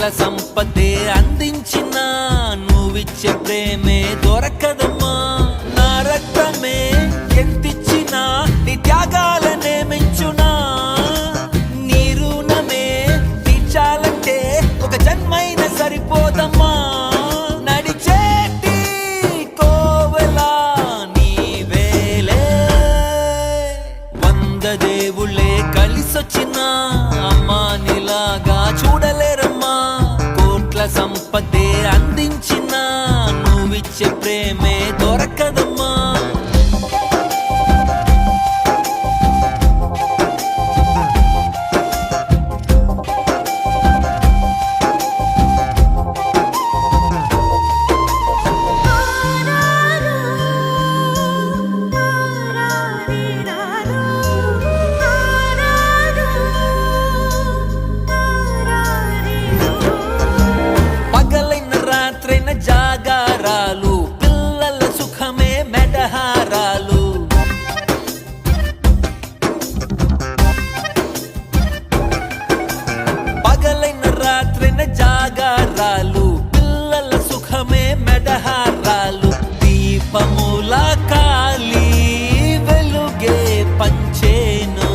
కోట్ల సంపదే అందించిన నువ్విచ్చే ప్రేమే దొరకదమ్మా. నా రక్తమే ఎంతిచ్చినా నీ త్యాగాలనే మెంచునా. నీ రుణమే తీర్చాలంటే ఒక జన్మైన సరిపోదమ్మా. నడిచేటి కోవెలా నీవేలే. 100 దేవుళ్ళే కలిసొచ్చిన అమ్మా నీలాగా చూడలేరమ్మా. కోట్ల సంపదే అందించిన నువ్విచ్చే ప్రేమే దొరకదమ్మా. జాగారాలు పిల్లల సుఖమే మెడహారాలు. పగలైన రాత్రైన జాగారాలు పిల్లల సుఖమే మెడహారాలు. దీపముల కాలి వెలుగే పంచేను.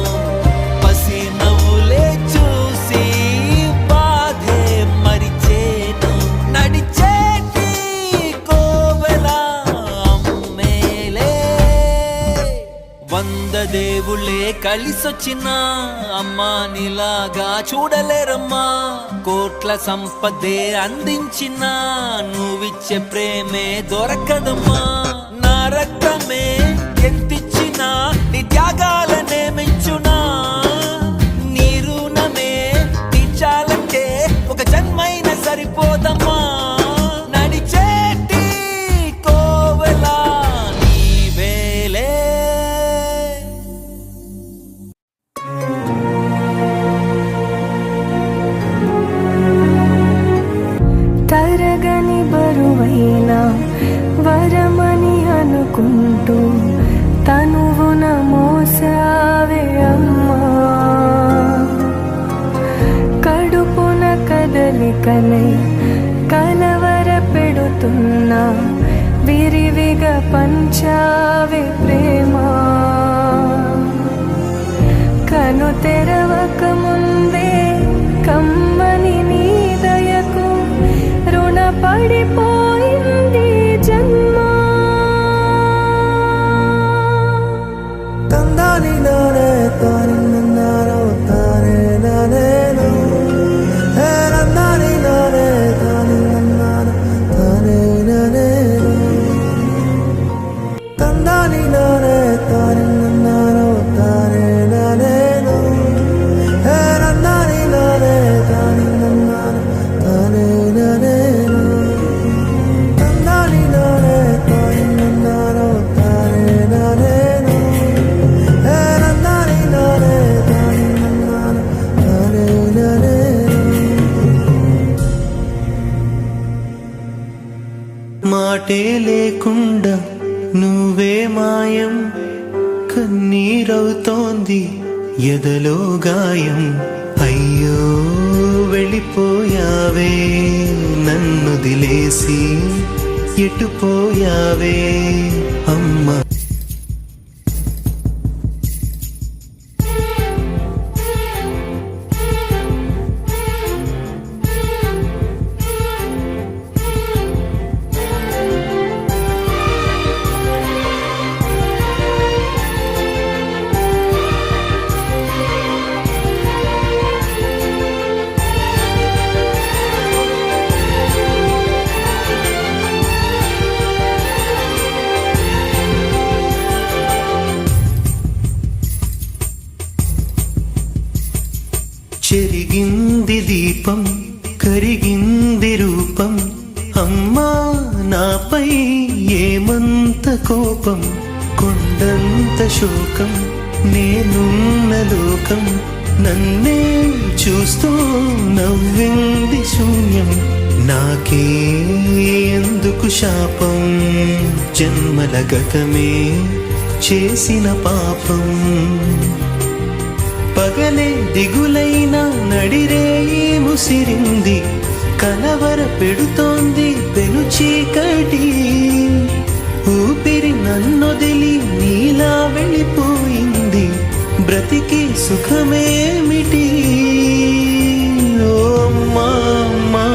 పసి నవ్వులే చూసి బాధే మరిచేను. నడిచే 100 దేవుళ్ళే కలిసొచ్చిన అమ్మా నీలాగా చూడలేరమ్మా. కోట్ల సంపదే అందించిన నువ్విచ్చే ప్రేమే దొరకదమ్మా. నా రక్తమే ఎంతిచ్చినా నీ త్యాగాలనే మెంచునా. నీ రుణమే తీర్చాలంటే ఒక జన్మైన సరిపోదమ్మా. నడిచేటి కోవెలా నీవేలే. తరగని బరువైన వరమని అనుకుంటూ తనువున మోసావే అమ్మా. కడుపున కదలికలై కలవర పెడుతున్నా విరివిగా పంచావే ప్రేమ. కను తెరవక ముందే కమ్మని నీ దయకు రుణపడిపోయింది జన్మ. తందాని నానే తాని నన్నారో తానే నానేను. హే నందాని నానే తాని నన్నారో తానే నానేను. తందాని నానే తాని నన్నారో తానే నానేను. హే నందాని నానే తాని నన్నారో తానే నానేను. తందాని నానే తాని నన్నారో తానే నానేను. హే నందాని నానే తాని నన్నారో తానే నానేను. మాటే లేకుండా నువ్వే మాయం. కన్నీరవుతోంది ఎదలో గాయం. అయ్యో వెళ్ళిపోయావే నన్ను దిలేసి ఎటుపోయావే అమ్మ. చెరిగింది దీపం కరిగింది రూపం. అమ్మా నాపై ఏమంత కోపం. కొండంత శోకం నేనున్న లోకం. నన్నే చూస్తూ నవ్వింది శూన్యం. నాకే ఎందుకు శాపం. జన్మల గతమే చేసిన పాపం. పగలే దిగులైన నడిరేయి ముసిరింది. కలవర పెడుతోంది పెను చీకటి, ఊపిరి నన్నొదిలి నీలా వెళ్ళిపోయింది, బ్రతికి సుఖమేమిటి? ఓ అమ్మా అమ్మా.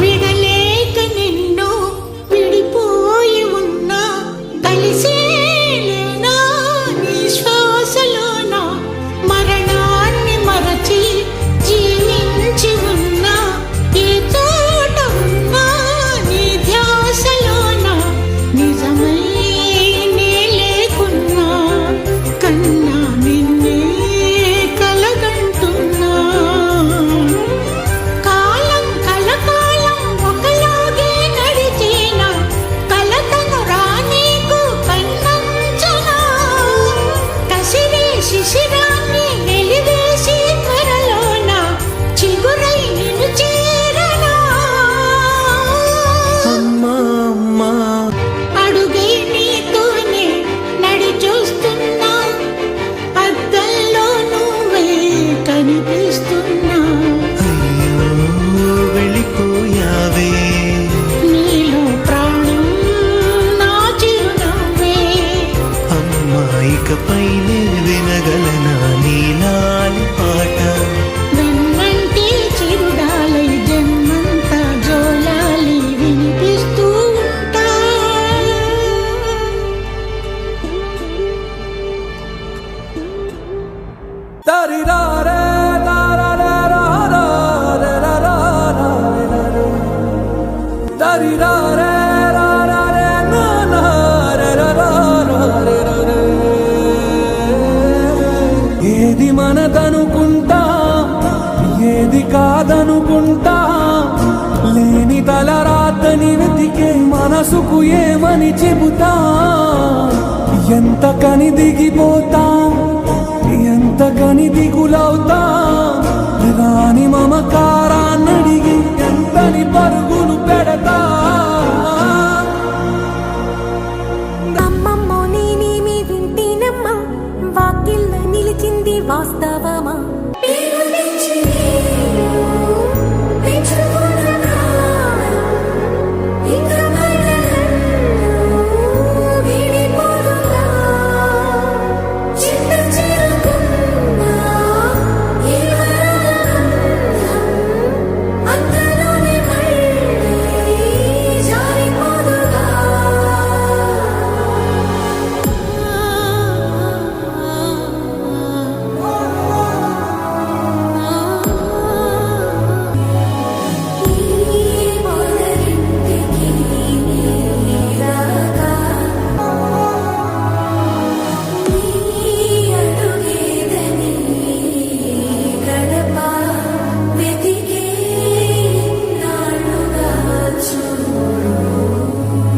విడలేక నిన్ను విడిపోయి ఉన్నా, కలిసేలేనా నీ శ్వాసలోన, మరణాన్ని మరచి జీవించి ఉన్నా, ఏ చోట ఉన్నా నీ ధ్యాసలోన, నిజమై నే లేకున్నా, కన్నా నిన్నే కలగంటున్నా. కాలం కలకాలం ఒకలాగే నడిచేనా, కలతను రానీకు కన్నంచనా, కసిరే శిశిరాన్ని వెలివేసి త్వరలోన, చిగురై నిన్ను చేరనా. అమ్మా అమ్మా. అడుగై నీతోనే నడి చూస్తున్నా, అద్దంలో నువ్వే కనిపిస్తున్నా, అయ్యో వెళ్ళిపోయావే, నీలో ప్రాణం నా చిరునవ్వే. అమ్మాయికపైనే వినగలనా నీలాలి పాట, వెన్నంటి చిరుడాలై జన్మంతా జోలాలి వినిపిస్తూ ఉంటా. తరిరారే తరిరారే ఏది మనదనుకుంటా, ఏది కాదనుకుంటా, లేని తలరాతని వెతికే మనసుకు ఏమని చెబుతా, ఎంత కని దిగిపోతా, ఎంత కని దిగులవుతా, రాని మమకారాన్నడిగి ఎంతని పరుగులు పెడతా. అమ్మమ్మో నేనేమి వింటేనమ్మా, వాకిళ్ళ నిలిచింది వాస్తవమా.